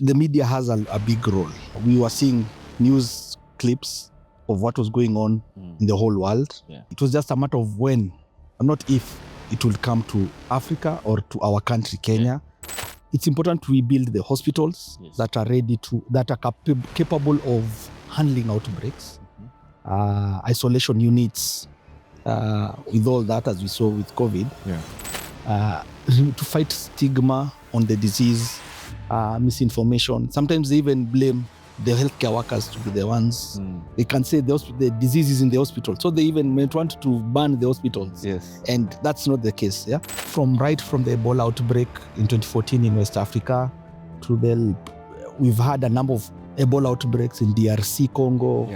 the media has a big role. We were seeing news clips of what was going on in the whole world. Yeah. It was just a matter of when, not if, it will come to Africa or to our country, Kenya. It's important we build the hospitals that are ready to, that are capable of handling outbreaks, isolation units, with all that, as we saw with COVID, to fight stigma on the disease, misinformation. Sometimes they even blame the healthcare workers to be the ones. They can say the disease is in the hospital, so they even might want to ban the hospitals. Yes. And that's not the case. Yeah, from the Ebola outbreak in 2014 in West Africa to we've had a number of Ebola outbreaks in DRC, Congo,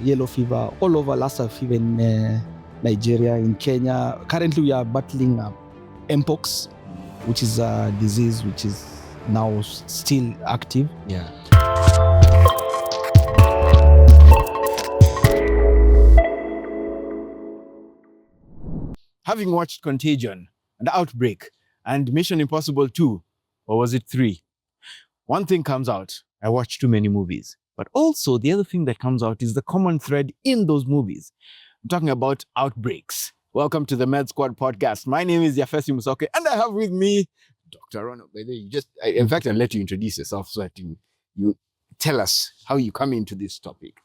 yellow fever, all over, last fever in Nigeria, in Kenya. Currently, we are battling mpox, which is a disease which is now still active. Yeah. Having watched Contagion and Outbreak and Mission Impossible 2, or was it 3? One thing comes out: I watched too many movies. But also the other thing that comes out is the common thread in those movies. I'm talking about outbreaks. Welcome to the Med Squad podcast. My name is Yafesi Musoke, and I have with me Dr. Rono. In fact, I'll let you introduce yourself so that you tell us how you come into this topic.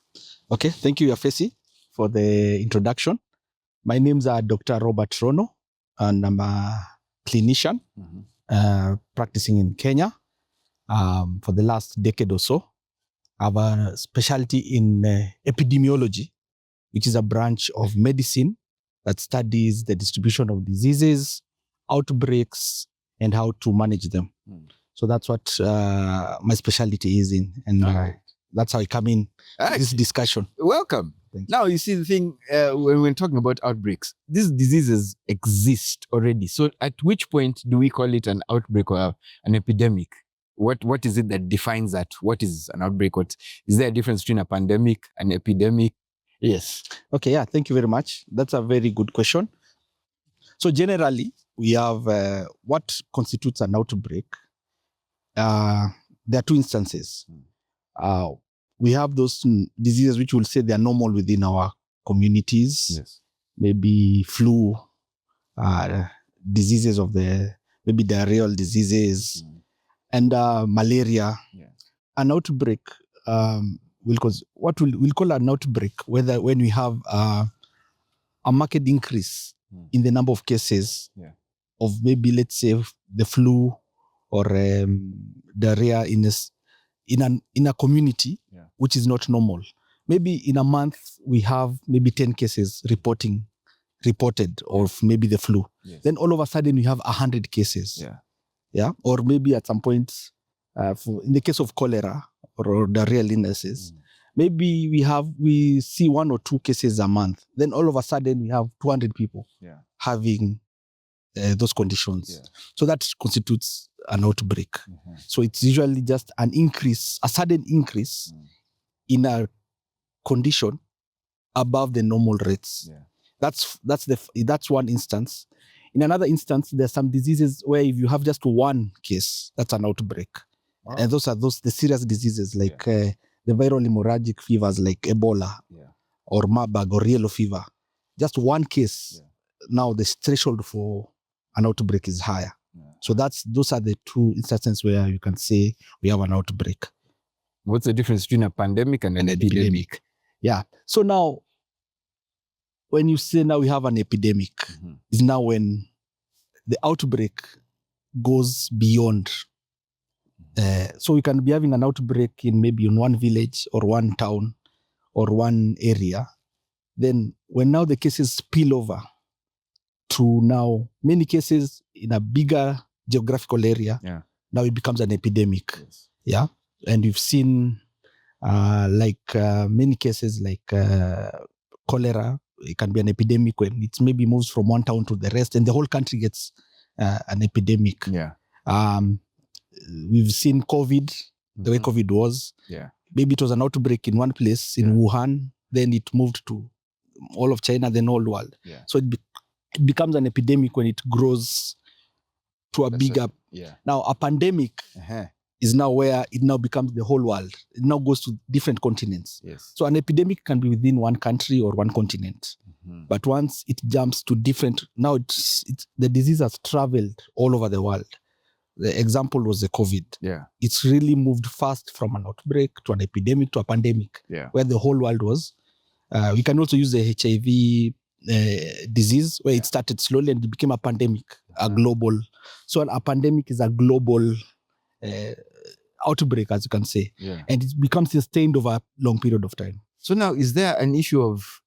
Okay, thank you, Yafesi, for the introduction. My name's Dr. Robert Rono, and I'm a clinician practicing in Kenya for the last decade or so. I have a specialty in epidemiology, which is a branch of medicine that studies the distribution of diseases, outbreaks, and how to manage them. So that's what my specialty is in, and that's how I come in this discussion. Welcome. Now, you see the thing, when we're talking about outbreaks, these diseases exist already. So at which point do we call it an outbreak or an epidemic? What is it that defines that? What is an outbreak? What is there a difference between a pandemic, an epidemic? Yes. Okay, yeah, thank you very much. That's a very good question. So generally, we have what constitutes an outbreak. There are two instances. We have those diseases which we'll say they are normal within our communities. Yes. Maybe flu, diseases of maybe diarrheal diseases, and malaria. Yeah. An outbreak, we'll call an outbreak when we have a marked increase in the number of cases of maybe, let's say, the flu or diarrhea in a community which is not normal. Maybe in a month we have maybe 10 cases reported of maybe the flu. Yes. Then all of a sudden we have 100 cases. Yeah. Or maybe at some point, in the case of cholera or diarrheal illnesses, maybe we see 1 or 2 cases a month. Then all of a sudden we have 200 people having those conditions. So that constitutes an outbreak. So it's usually just a sudden increase in a condition above the normal rates. That's one instance. In another instance, there's some diseases where if you have just one case, that's an outbreak. Wow. And those are the serious diseases like the viral hemorrhagic fevers like Ebola or Marburg or yellow fever. Just one case, now the threshold for an outbreak is higher. So those are the two instances where you can say we have an outbreak. What's the difference between a pandemic and an epidemic? Yeah. So now, when you say now we have an epidemic, is now when the outbreak goes beyond. So we can be having an outbreak in one village or one town or one area. Then when now the cases spill over to now many cases in a bigger geographical area, now it becomes an epidemic. Yes. Yeah. And we've seen many cases like cholera. It can be an epidemic when it maybe moves from one town to the rest and the whole country gets an epidemic. Yeah. We've seen COVID, the way COVID was. Yeah. Maybe it was an outbreak in one place in Wuhan, then it moved to all of China, then all world. Yeah. So it becomes an epidemic when it grows to a bigger. Now, a pandemic is now where it now becomes the whole world. It now goes to different continents. Yes. So an epidemic can be within one country or one continent. But once it jumps to different, now the disease has traveled all over the world. The example was the COVID. Yeah. It's really moved fast from an outbreak to an epidemic to a pandemic, where the whole world was. We can also use the HIV disease, where it started slowly and it became a pandemic, a global. So a pandemic is a global outbreak, as you can say. Yeah. And it becomes sustained over a long period of time. So now, is there an issue of,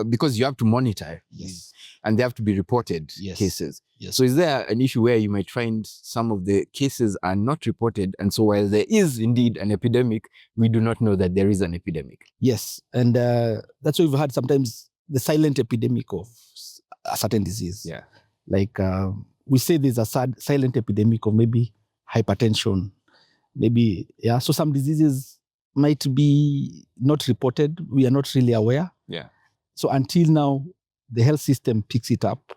because you have to monitor, and they have to be reported cases. Yes. So is there an issue where you might find some of the cases are not reported, and so while there is indeed an epidemic, we do not know that there is an epidemic? Yes, and that's why we've had sometimes the silent epidemic of a certain disease. Yeah. Like we say there's a silent epidemic of maybe hypertension, maybe, so some diseases might be not reported. We are not really aware. Yeah. So until now, the health system picks it up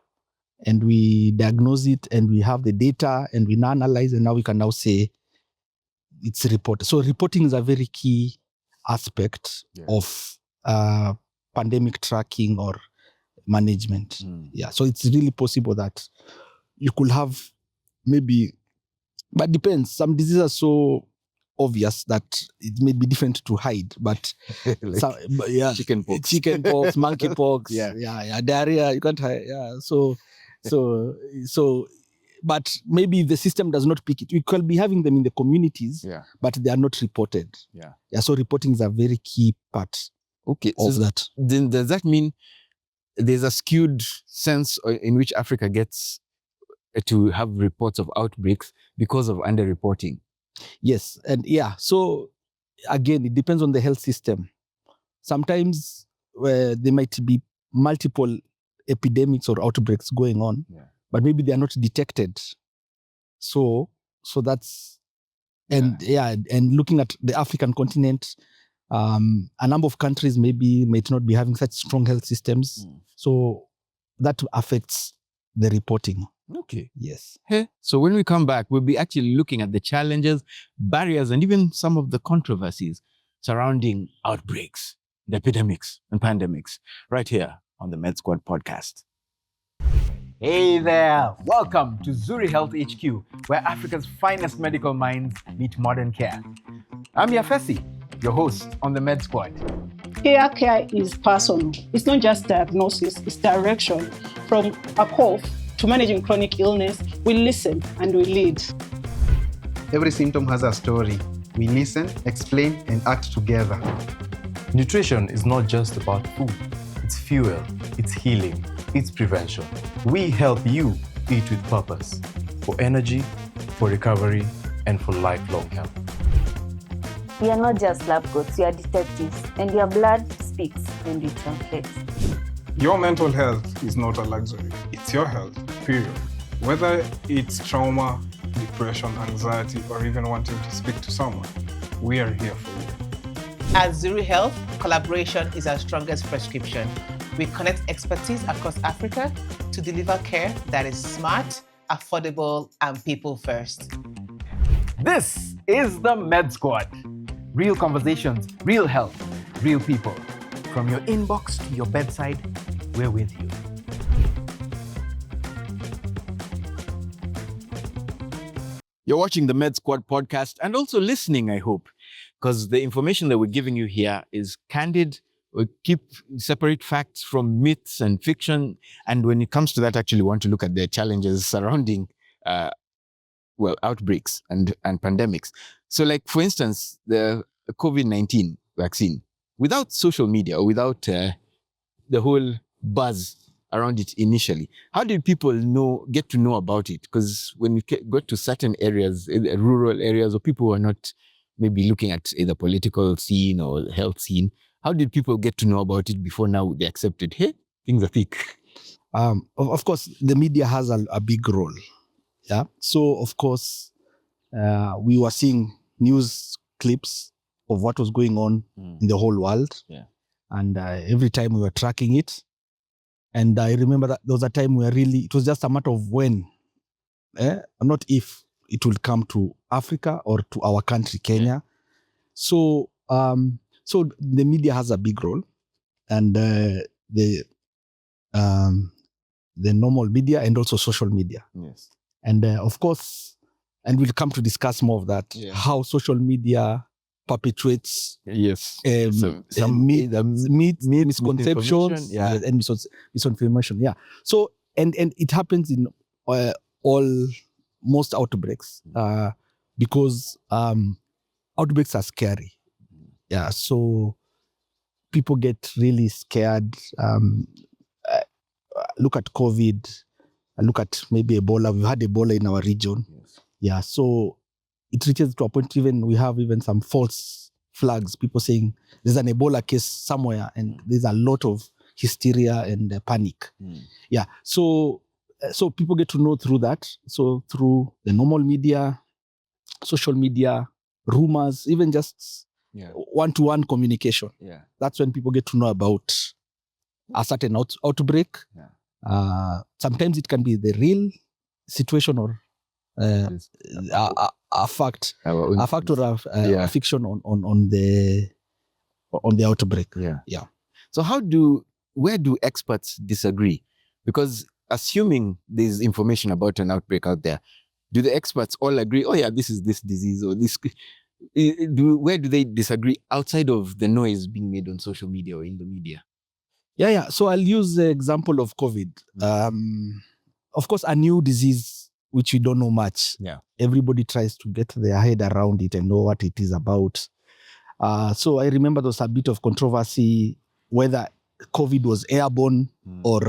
and we diagnose it and we have the data and we now analyze, and now we can now say it's reported. So reporting is a very key aspect of pandemic tracking or management. So it's really possible that you could have maybe, but depends. Some diseases are so obvious that it may be different to hide, but like chickenpox, monkeypox, diarrhea, you can't hide. So but maybe the system does not pick it. We could be having them in the communities, but they are not reported. So reporting is a very key part of that. Then does that mean there's a skewed sense in which Africa gets to have reports of outbreaks because of underreporting? Yes, and so again, it depends on the health system. Sometimes there might be multiple epidemics or outbreaks going on, but maybe they are not detected. So that's, and looking at the African continent, a number of countries might not be having such strong health systems. So that affects the reporting. Okay. Yes. So when we come back, we'll be actually looking at the challenges, barriers, and even some of the controversies surrounding outbreaks, the epidemics, and pandemics, right here on the Med Squad podcast. Hey there! Welcome to Zuri Health HQ, where Africa's finest medical minds meet modern care. I'm Yafesi, your host on the Med Squad. Here, care is personal. It's not just diagnosis, it's direction. From a cough to managing chronic illness, we listen and we lead. Every symptom has a story. We listen, explain, and act together. Nutrition is not just about food. It's fuel, it's healing, it's prevention. We help you eat with purpose, for energy, for recovery, and for lifelong health. We are not just lab coats, we are detectives, and your blood speaks when we translate. Your mental health is not a luxury. It's your health, period. Whether it's trauma, depression, anxiety, or even wanting to speak to someone, we are here for you. At Zuri Health, collaboration is our strongest prescription. We connect expertise across Africa to deliver care that is smart, affordable, and people first. This is the Med Squad. Real conversations, real health, real people. From your inbox to your bedside, we're with you. You're watching the Med Squad podcast and also listening, I hope, because the information that we're giving you here is candid. We keep separate facts from myths and fiction. And when it comes to that, actually want to look at the challenges surrounding outbreaks and pandemics. So like, for instance, the COVID-19 vaccine, without social media or without the whole buzz around it initially, how did people get to know about it? Because when we got to certain areas, rural areas, or people who are not maybe looking at either political scene or health scene, how did people get to know about it before now they accepted, hey, things are thick? Of course, the media has a big role. Yeah. So, of course, we were seeing news clips of what was going on in the whole world. Yeah. And every time we were tracking it. And I remember that there was a time where really, it was just a matter of when, not if. it will come to Africa or to our country, Kenya. So the media has a big role, and the normal media and also social media. Yes. And of course, and we'll come to discuss more of that, how social media perpetuates some misconceptions and misinformation. Yeah. So, and it happens in most outbreaks because outbreaks are scary. Yeah. So people get really scared. Look at COVID. Look at maybe Ebola. We've had Ebola in our region. Yes. Yeah. So it reaches to a point we have some false flags. People saying there's an Ebola case somewhere, and there's a lot of hysteria and panic. Yeah. So people get to know through that. So through the normal media, social media, rumors, even just one-to-one communication. Yeah. That's when people get to know about a certain outbreak. Yeah. Sometimes it can be the real situation or a fact or a fiction on the outbreak. Yeah. So where do experts disagree? Because assuming there's information about an outbreak out there, do the experts all agree, oh yeah, this is this disease or this? Where do they disagree outside of the noise being made on social media or in the media? Yeah. So I'll use the example of COVID. Of course, a new disease which we don't know much. Yeah. Everybody tries to get their head around it and know what it is about. So I remember there was a bit of controversy whether COVID was airborne or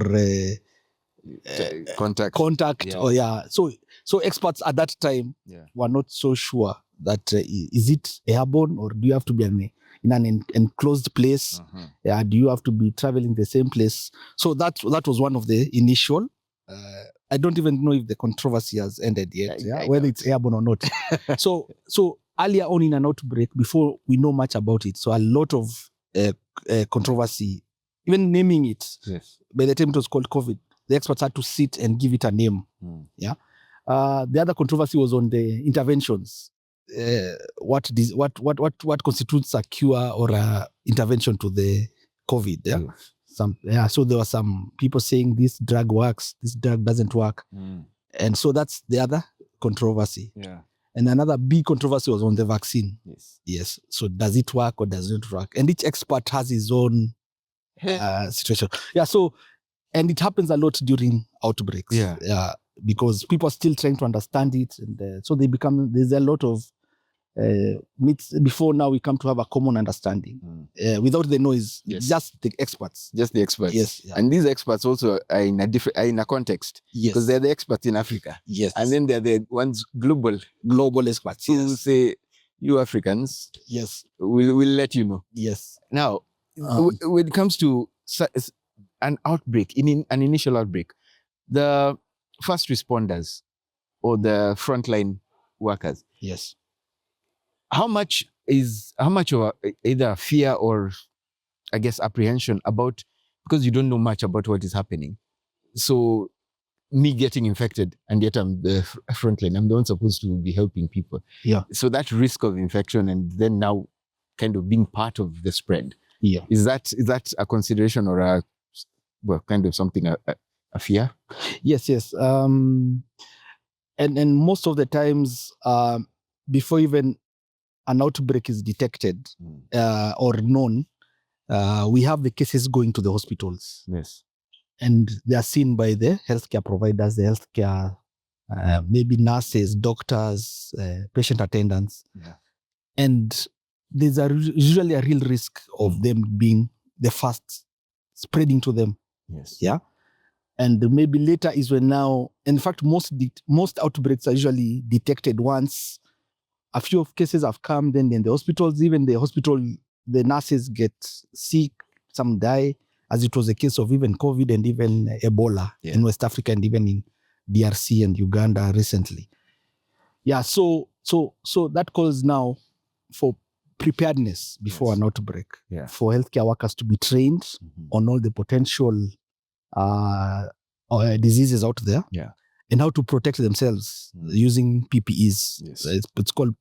contact. So experts at that time were not so sure that is it airborne or do you have to be in an enclosed place? Do you have to be traveling the same place? So that was one of the initial. I don't even know if the controversy has ended yet, whether it's airborne or not. So earlier on in an outbreak, before we know much about it, so a lot of controversy, even naming it. Yes. By the time it was called COVID, the experts had to sit and give it a name. Yeah. The other controversy was on the interventions. What constitutes a cure or a intervention to the COVID? Yeah. So there were some people saying this drug works, this drug doesn't work, and so that's the other controversy. Yeah. And another big controversy was on the vaccine. Yes. So does it work or does it work? And each expert has his own situation. Yeah. So, and it happens a lot during outbreaks. Yeah. Because people are still trying to understand it, and so there's a lot of myths. Before now we come to have a common understanding without the noise. Just the experts. Yes. Yeah. And these experts also are in a context. Yes. Because they're the experts in Africa. Yes. And then they're the ones global experts who say, you Africans, we'll let you know. Yes. Now, when it comes to an outbreak, in an initial outbreak, the first responders or the frontline workers. Yes. How much of either fear or, I guess, apprehension about, because you don't know much about what is happening. So me getting infected, and yet I'm the frontline, I'm the one supposed to be helping people. Yeah. So that risk of infection and then now kind of being part of the spread. Yeah. Is that a consideration or kind of something, a fear? Yes. And most of the times, before even an outbreak is detected or known, we have the cases going to the hospitals. Yes. And they are seen by the healthcare providers, the healthcare, maybe nurses, doctors, patient attendants. Yeah. And there's usually a real risk of them being the first spreading to them. Yes. Yeah. And maybe later is when now, in fact, most outbreaks are usually detected once a few of cases have come, then in the hospitals, the nurses get sick, some die, as it was the case of even COVID and even Ebola in West Africa and even in DRC and Uganda recently. Yeah, so that calls now for preparedness before an outbreak, for healthcare workers to be trained on all the potential diseases out there, and how to protect themselves using PPEs. Yes. It's called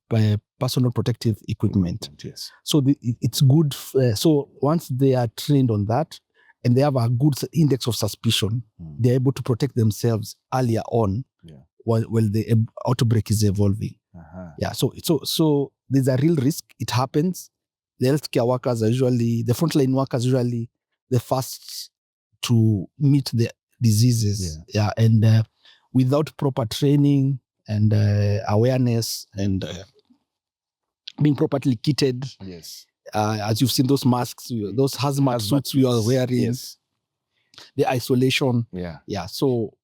personal protective equipment. Yes. So it's good. So once they are trained on that and they have a good index of suspicion, they're able to protect themselves earlier on while the outbreak is evolving. Yeah. So there's a real risk. It happens. The healthcare workers are usually, the frontline workers usually the first to meet the diseases. Yeah. And without proper training and awareness and being properly kitted. Yes. As you've seen those masks, those hazmat suits we are wearing. Yes. The isolation. Yeah. Yeah. So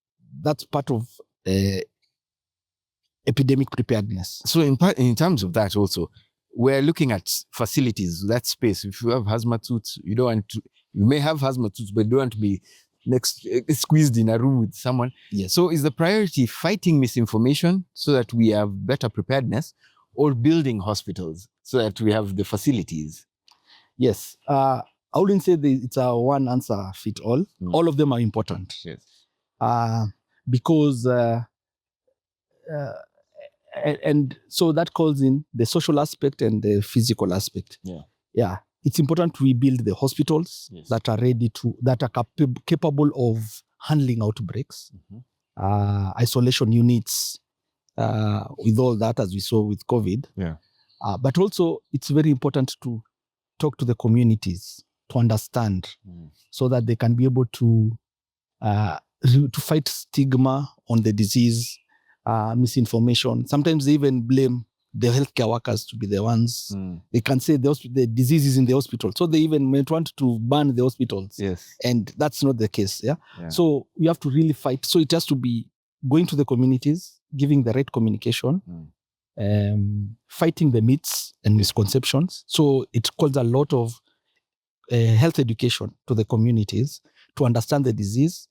that's part of epidemic preparedness. So in terms of that also, we're looking at facilities, that space. If you have hazmat suits, you may have hazmat suits, but you don't want to be squeezed in a room with someone. Yes. So is the priority fighting misinformation so that we have better preparedness, or building hospitals so that we have the facilities? Yes. I wouldn't say it's a one answer fit all. All of them are important. Yes. Because and so that calls in the social aspect and the physical aspect. Yeah. Yeah. It's important we build the hospitals that are that are capable of handling outbreaks, isolation units, with all that, as we saw with COVID. Yeah. But also it's very important to talk to the communities to understand so that they can be able to fight stigma on the disease, misinformation. Sometimes they even blame the healthcare workers to be the ones. They can say the disease is in the hospital. So they even might want to ban the hospitals. Yes. And that's not the case. Yeah. So we have to really fight. So it has to be going to the communities, giving the right communication, fighting the myths and misconceptions. So it calls a lot of health education to the communities to understand the disease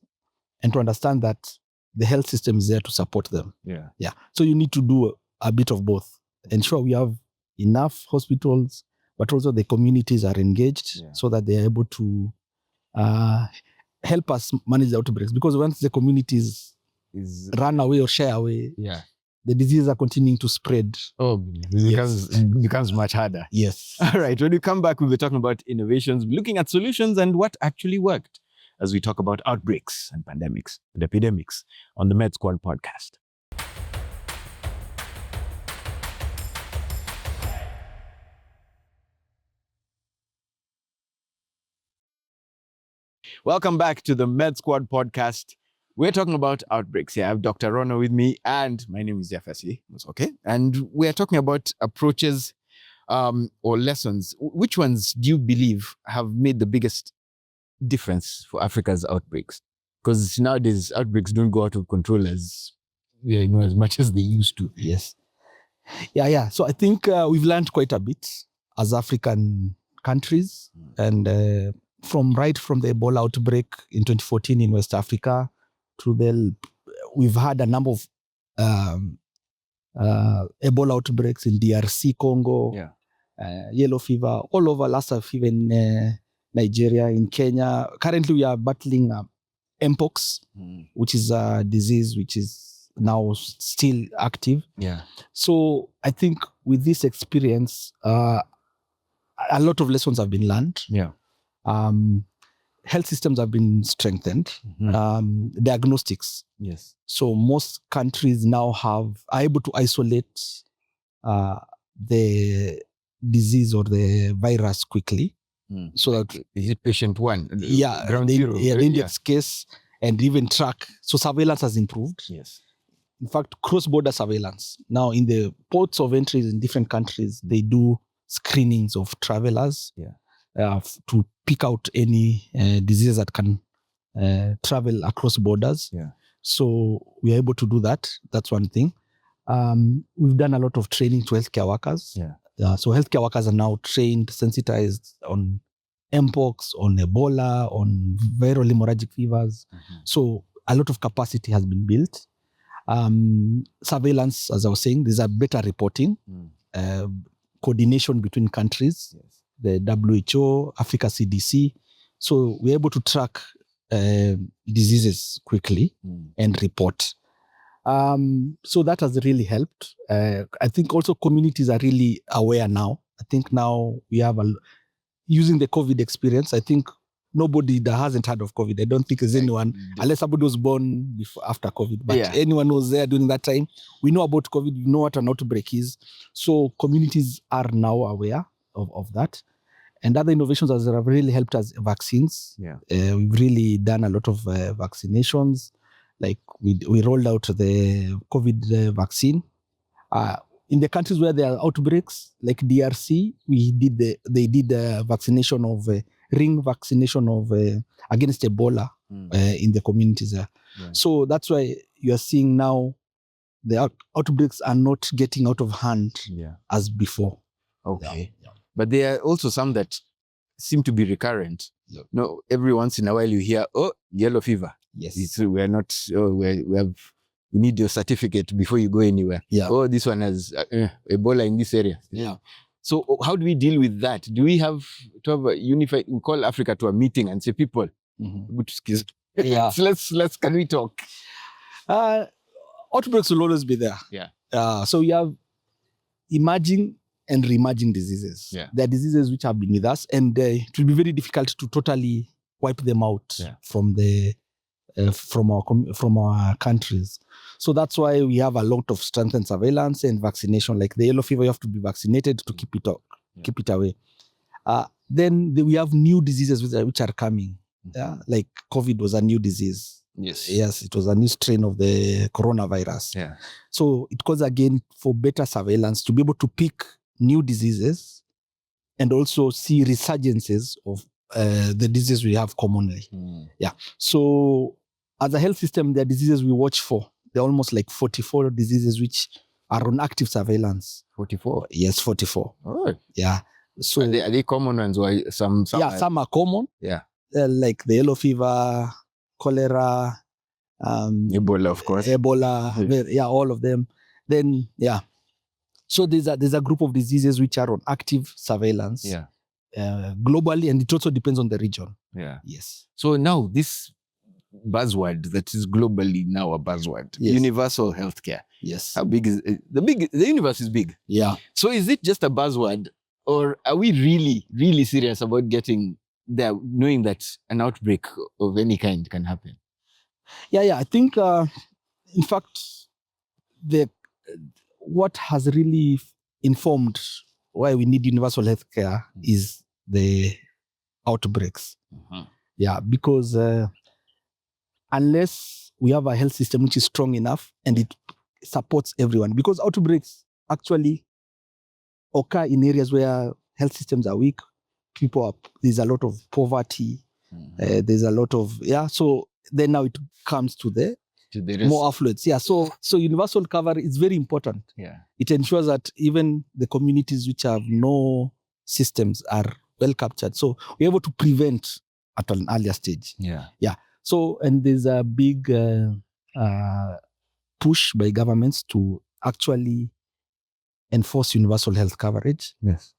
and to understand that the health system is there to support them. Yeah. Yeah. So you need to do a bit of both. Ensure we have enough hospitals, but also the communities are engaged so that they are able to help us manage the outbreaks. Because once the communities run away or shy away, the diseases are continuing to spread. Oh, it becomes much harder. Yes. All right. When we come back, we'll be talking about innovations, looking at solutions and what actually worked as we talk about outbreaks and pandemics and epidemics on the Med Squad podcast. Welcome back to the Med Squad podcast. We're talking about outbreaks. Here I have Dr. Rono with me, and my name is Jeffrey. Okay. And we're talking about approaches or lessons. Which ones do you believe have made the biggest difference for Africa's outbreaks? Because nowadays outbreaks don't go out of control as much as they used to. Yes. Yeah. So I think we've learned quite a bit as African countries, and from the Ebola outbreak in 2014 in West Africa to we've had a number of Ebola outbreaks in DRC, Congo, yellow fever, all over, Lassa fever in Nigeria, in Kenya. Currently, we are battling mpox, which is a disease which is now still active. Yeah. So I think with this experience, a lot of lessons have been learned. Yeah. Health systems have been strengthened. Diagnostics. Yes. So most countries now are able to isolate the disease or the virus quickly. So that is it patient one? Ground zero. The index case, and even track. So surveillance has improved. Yes. In fact, cross-border surveillance. Now in the ports of entries in different countries, they do screenings of travelers to pick out any diseases that can travel across borders. Yeah. So we are able to do that. That's one thing. We've done a lot of training to healthcare workers. So healthcare workers are now trained, sensitized on mpox, on Ebola, on viral hemorrhagic fevers. So a lot of capacity has been built. Surveillance, as I was saying, there's a better reporting, coordination between countries, the WHO, Africa CDC. So we're able to track diseases quickly and report. So that has really helped. I think also communities are really aware now. I think now we have using the COVID experience. I think nobody that hasn't heard of COVID, I don't think there's anyone, unless somebody was born after COVID, but anyone who was there during that time, we know about COVID, we know what an outbreak is. So communities are now aware of that. And other innovations that have really helped us, vaccines. We've really done a lot of vaccinations. Like we rolled out the COVID vaccine. In the countries where there are outbreaks, like DRC, they did the vaccination of ring vaccination of against Ebola in the communities there. Right. So that's why you are seeing now the outbreaks are not getting out of hand as before. Okay. Yeah. But there are also some that seem to be recurrent. Yeah. No, every once in a while you hear, oh, yellow fever. Yes. We need your certificate before you go anywhere. Yeah. Oh, this one has Ebola in this area. Yeah. So how do we deal with that? Do we have to have a unified, we call Africa to a meeting and say, people, can we talk? Outbreaks will always be there. Yeah. So you have emerging and re-emerging diseases. Yeah. There are diseases which have been with us, and it will be very difficult to totally wipe them out from our countries. So that's why we have a lot of strengthened surveillance and vaccination. Like the yellow fever, you have to be vaccinated to keep it away. Then we have new diseases which are coming. Yeah, like COVID was a new disease. Yes, it was a new strain of the coronavirus. Yeah. So it calls again for better surveillance to be able to pick new diseases and also see resurgences of the diseases we have commonly. Yeah. So as a health system, there are diseases we watch for. There are almost like 44 diseases which are on active surveillance. 44? Yes, 44. All right. Yeah. So are they common ones? Or some some are common. Yeah. Like the yellow fever, cholera, Ebola, of course. Ebola, all of them. Then, so there's a group of diseases which are on active surveillance globally, and it also depends on the region. Yeah. Yes. So now this buzzword that is globally now a buzzword, universal healthcare. Yes. How big is it? The universe is big. Yeah. So is it just a buzzword, or are we really, really serious about getting there, knowing that an outbreak of any kind can happen? Yeah. I think, in fact, what has really informed why we need universal healthcare is the outbreaks. Yeah, because unless we have a health system which is strong enough and it supports everyone, because outbreaks actually occur in areas where health systems are weak. There's a lot of poverty. There's a lot of so then now it comes to the more affluence. Yeah. So universal cover is very important. Yeah. It ensures that even the communities which have no systems are well captured. So we're able to prevent at an earlier stage. Yeah. Yeah. So, and there's a big push by governments to actually enforce universal health coverage. Yes.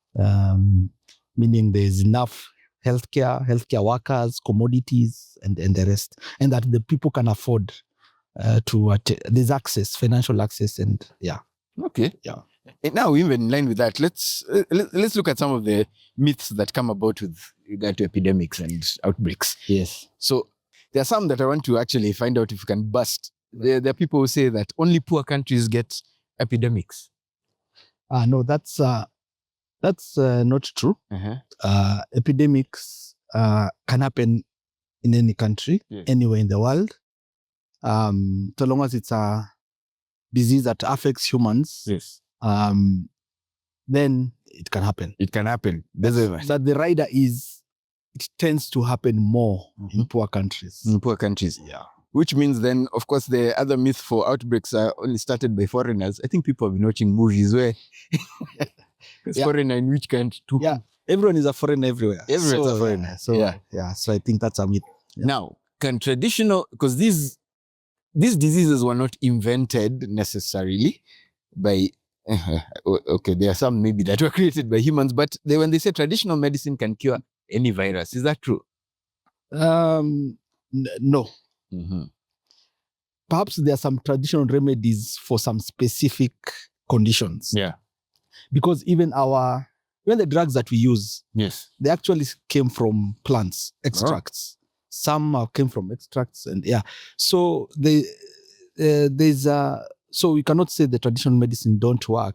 Meaning there's enough healthcare workers, commodities, and the rest, and that the people can afford there's access, financial access, and Okay. Yeah. And now, even in line with that, let's look at some of the myths that come about with regard to epidemics and outbreaks. Yes. So there are some that I want to actually find out if you can bust. There are people who say that only poor countries get epidemics. No, that's not true. Epidemics can happen in any country, anywhere in the world. So long as it's a disease that affects humans, then it can happen. It can happen. But the rider is, it tends to happen more in poor countries. In poor countries. Yeah. Which means then, of course, the other myth for outbreaks are only started by foreigners. I think people have been watching movies where foreigner in which country? Yeah. Everyone is a foreigner everywhere. Everyone's a foreigner. So I think that's a myth. Yeah. Now, can traditional, because these diseases were not invented necessarily by, there are some maybe that were created by humans, but when they say traditional medicine can cure any virus, is that true? No. perhaps there are some traditional remedies for some specific conditions. Yeah. Because even the drugs that we use, Yes. they actually came from plants, extracts. Some came from extracts, and so so we cannot say the traditional medicine don't work.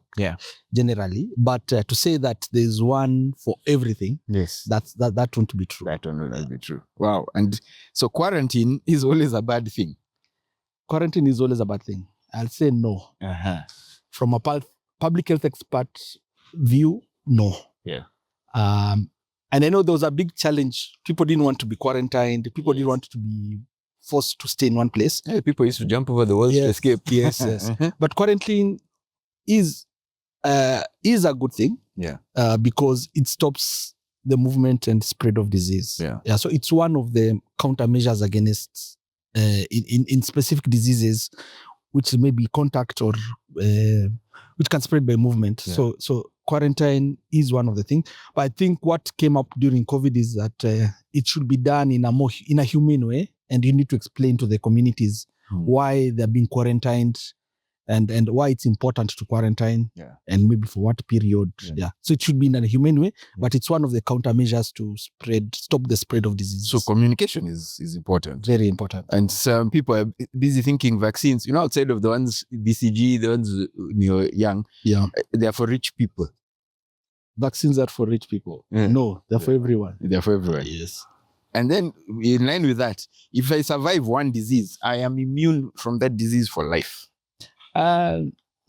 Generally, but to say that there's one for everything, yes, that won't be true. That won't be true. Wow. And so quarantine is always a bad thing. Quarantine is always a bad thing. I'll say no. From a public health expert view, no. Yeah. And I know there was a big challenge. People didn't want to be quarantined. People didn't want to be forced to stay in one place. Yeah, people used to jump over the walls to escape. Yes. But quarantine is a good thing. Yeah. Because it stops the movement and spread of disease. Yeah. So it's one of the countermeasures against in specific diseases, which may be contact or which can spread by movement. Yeah. So quarantine is one of the things. But I think what came up during COVID is that it should be done in a humane way, and you need to explain to the communities why they're being quarantined and why it's important to quarantine, and maybe for what period. So it should be in a humane way, but it's one of the countermeasures to stop the spread of diseases. So communication is important. Very important. And some people are busy thinking vaccines, outside of the ones BCG, the ones young, they're for rich people. Vaccines are for rich people. No, they're for everyone. They're for everyone. Yes. And then in line with that, if I survive one disease, I am immune from that disease for life.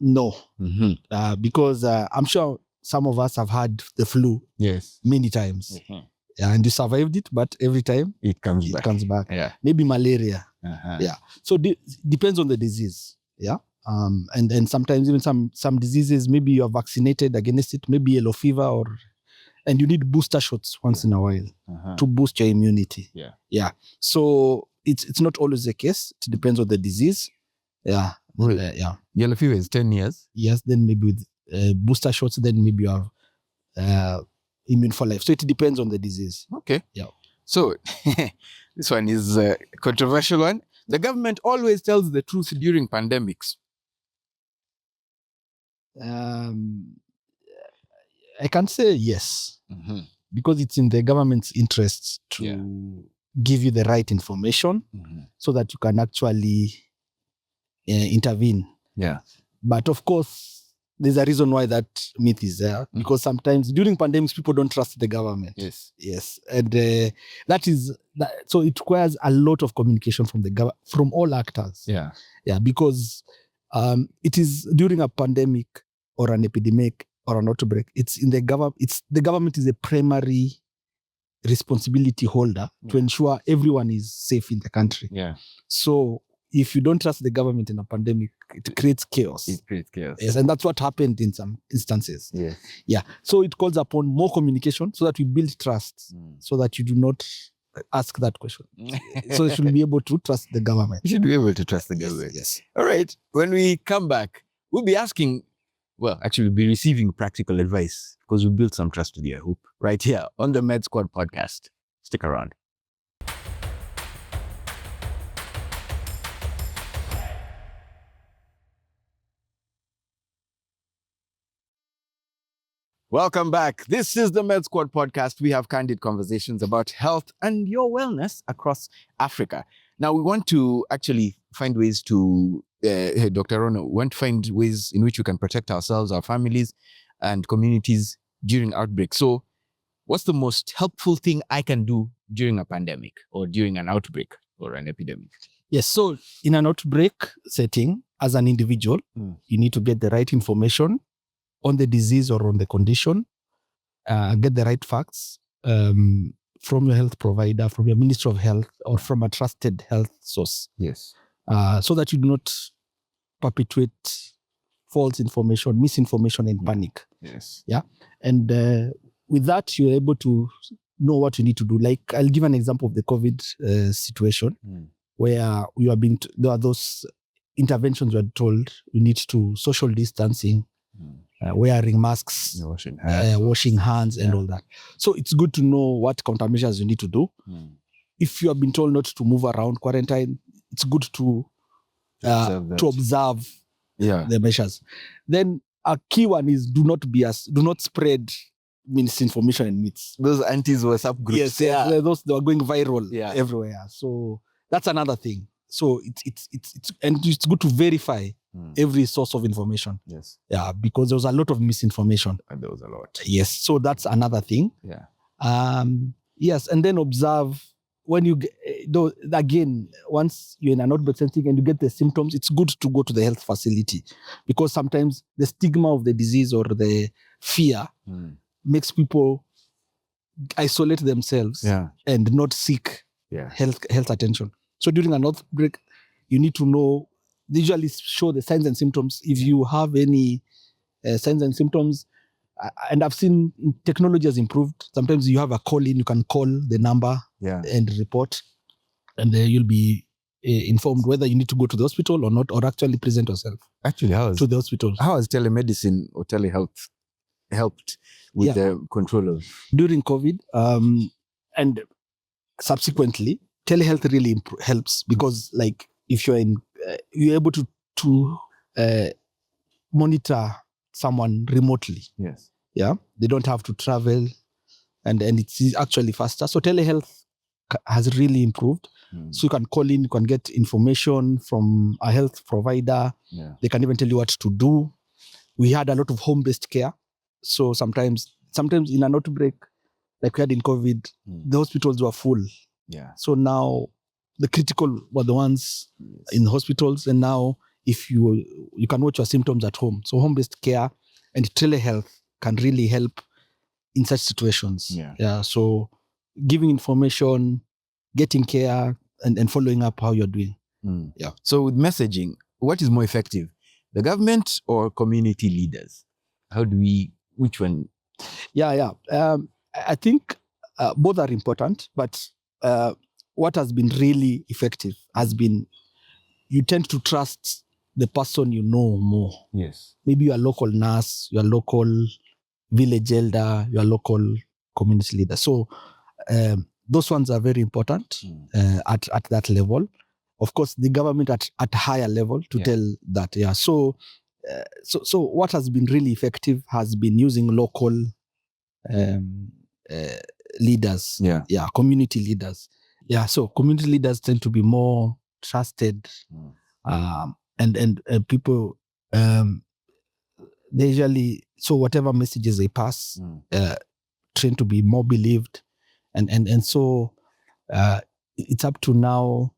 No. Because I'm sure some of us have had the flu many times. And you survived it, but every time it comes back. Yeah. Maybe malaria. So depends on the disease. And sometimes even some diseases, maybe you're vaccinated against it, maybe yellow fever, and you need booster shots once in a while to boost your immunity. So it's not always the case. It depends on the disease. Yellow fever is 10 years. Yes, then maybe with booster shots, then maybe you are immune for life. So it depends on the disease. Okay. So this one is a controversial one. The government always tells the truth during pandemics. I can say yes, because it's in the government's interests to give you the right information so that you can actually intervene. But of course, there's a reason why that myth is there, because sometimes during pandemics, people don't trust the government. Yes. And so it requires a lot of communication from all actors. Because it is during a pandemic or an epidemic or an outbreak, the government is a primary responsibility holder to ensure everyone is safe in the country. So if you don't trust the government in a pandemic, it creates chaos. Yes, and that's what happened in some instances. So it calls upon more communication so that we build trust, so that you do not ask that question. So you should be able to trust the government. You should be able to trust the government. Yes. All right. When we come back, we'll be we'll be receiving practical advice because we built some trust with you, I hope, right here on the Med Squad podcast. Stick around. Welcome back. This is the Med Squad podcast. We have candid conversations about health and your wellness across Africa. Now, we want to actually find ways to, Dr. Rono, we want to find ways in which we can protect ourselves, our families, and communities during outbreak. So, what's the most helpful thing I can do during a pandemic or during an outbreak or an epidemic? Yes, so in an outbreak setting, as an individual, you need to get the right information on the disease or on the condition, get the right facts from your health provider, from your Ministry of Health, or from a trusted health source. Yes. So that you do not perpetuate false information, misinformation, and panic. Yes. And with that, you're able to know what you need to do. Like, I'll give an example of the COVID situation where there are those interventions we are told we need to social distancing, wearing masks, washing hands and all that. So it's good to know what countermeasures you need to do. If you have been told not to move around quarantine, it's good to to observe Yeah. the measures. Then a key one is do not spread misinformation and myths. Those antis WhatsApp groups. Yes, those they are going viral Yeah. everywhere. So that's another thing. So it's good to verify every source of information. Yes. Yeah, because there was a lot of misinformation. And there was a lot. Yes, so that's another thing. Yeah. Yes, and then observe when you though again, once you're in an outbreak setting and you get the symptoms, it's good to go to the health facility, because sometimes the stigma of the disease or the fear makes people isolate themselves and not seek health attention. So during an outbreak, you need to know. They usually show the signs and symptoms. If you have any signs and symptoms, and I've seen technology has improved. Sometimes you have a call in, you can call the number and report, and you'll be informed whether you need to go to the hospital or not, or actually present yourself to the hospital. How has telemedicine or telehealth helped with the control of during COVID and subsequently? Telehealth really helps, because like if you're you're able to monitor someone remotely. Yes. Yeah, they don't have to travel, and it's actually faster. So telehealth has really improved. So you can call in, you can get information from a health provider. They can even tell you what to do. We had a lot of home-based care. So sometimes in an outbreak, like we had in COVID, the hospitals were full. Yeah. So now the critical were the ones in the hospitals, and now if you can watch your symptoms at home. So home-based care and telehealth can really help in such situations. Yeah. So giving information, getting care, and following up how you're doing. Yeah. So with messaging, what is more effective, the government or community leaders? Which one? Yeah. I think both are important, but what has been really effective has been, you tend to trust the person you know more. Yes. Maybe your local nurse, your local village elder, your local community leader. So those ones are very important at that level. Of course, the government at higher level to tell that. Yeah. So what has been really effective has been using local leaders. Yeah. Community leaders. Yeah. So community leaders tend to be more trusted, and people. They usually, so whatever messages they pass tend to be more believed, and so it's up to now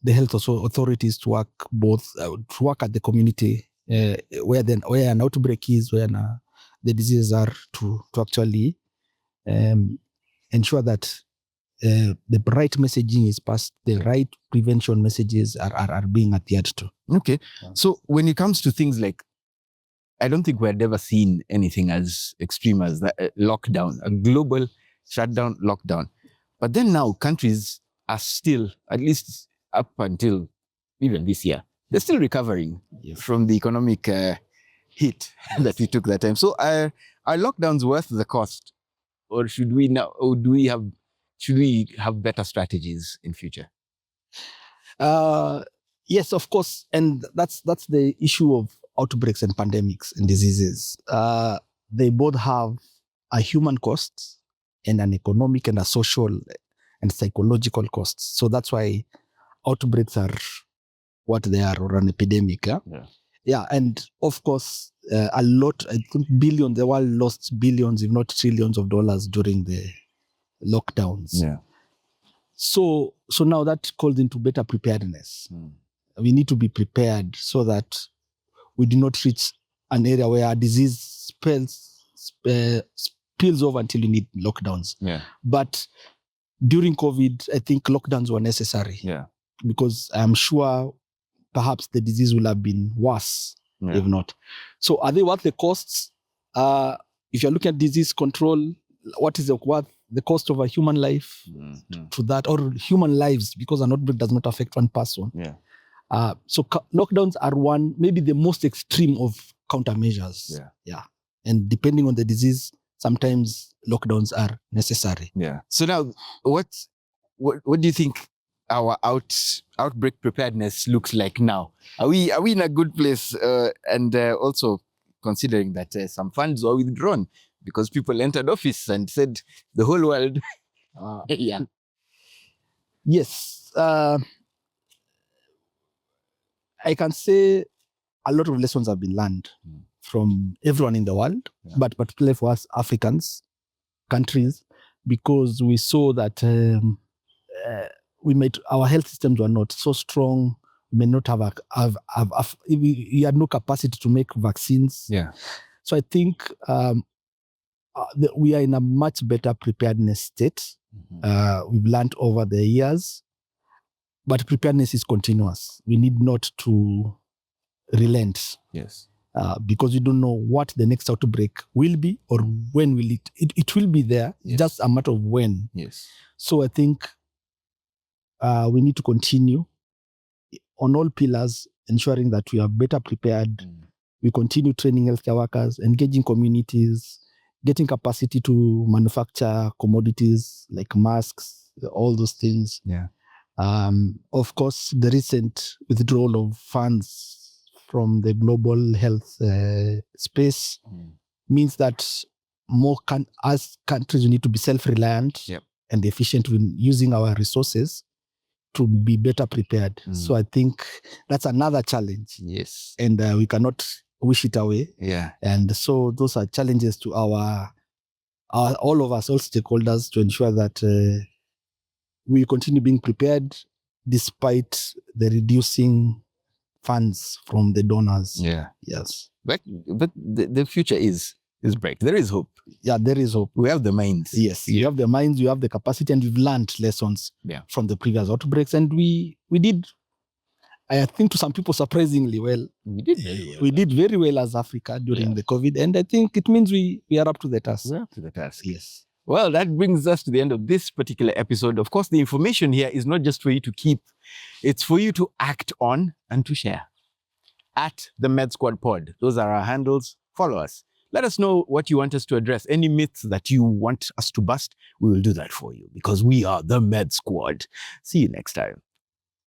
the health authorities to work to work at the community where an outbreak is, where the diseases are, to actually ensure that the right messaging is passed, the right prevention messages are being adhered to. Okay. So when it comes to things like, I don't think we've ever seen anything as extreme as that lockdown, a global shutdown, lockdown. But then now countries are still, at least up until even this year, they're still recovering from the economic hit that we took that time. So are lockdowns worth the cost, or should we have better strategies in future? Yes, of course, and that's the issue of outbreaks and pandemics and diseases. They both have a human cost and an economic and a social and psychological cost. So that's why outbreaks are what they are, or an epidemic. Yeah, and of course, a lot, I think billions, the world lost billions, if not trillions of dollars during the lockdowns. Yeah. So now that calls into better preparedness. We need to be prepared so that we do not reach an area where a disease spills over until you need lockdowns. Yeah. But during COVID, I think lockdowns were necessary. Yeah. Because I'm sure perhaps the disease will have been worse if not. So are they worth the costs? If you're looking at disease control, what is the cost of a human life to that, or human lives, because an outbreak does not affect one person. Yeah. So lockdowns are maybe the most extreme of countermeasures. Yeah. And depending on the disease, sometimes lockdowns are necessary. Yeah. So now, what do you think our outbreak preparedness looks like now. Are we in a good place? And also considering that some funds were withdrawn because people entered office and said the whole world. Yeah. Yes. I can say a lot of lessons have been learned from everyone in the world, but particularly for us Africans, countries, because we saw that our health systems were not so strong. We may not we had no capacity to make vaccines. Yeah. So I think we are in a much better preparedness state. We've learned over the years, but preparedness is continuous. We need not to relent. Yes. Because we don't know what the next outbreak will be or when will it will be there. Yes. Just a matter of when. Yes. So I think we need to continue on all pillars, ensuring that we are better prepared. We continue training healthcare workers, engaging communities, getting capacity to manufacture commodities like masks, all those things. Yeah. Of course, the recent withdrawal of funds from the global health space means that as countries, we need to be self-reliant and efficient in using our resources to be better prepared. So I think that's another challenge. Yes. And we cannot wish it away. Yeah. And so those are challenges to all of us, all stakeholders, to ensure that we continue being prepared despite the reducing funds from the donors. Yeah. Yes. But the future is bright. There is hope. Yeah, there is hope. We have the minds. Yes, you have the minds, you have the capacity, and we've learned lessons from the previous outbreaks. And we did, I think to some people surprisingly well. We did very well. We did very well as Africa during the COVID. And I think it means we are up to the task. We're up to the task. Yes. Well, that brings us to the end of this particular episode. Of course, the information here is not just for you to keep. It's for you to act on and to share. At the Med Squad Pod. Those are our handles. Follow us. Let us know what you want us to address. Any myths that you want us to bust, we will do that for you because we are the Med Squad. See you next time.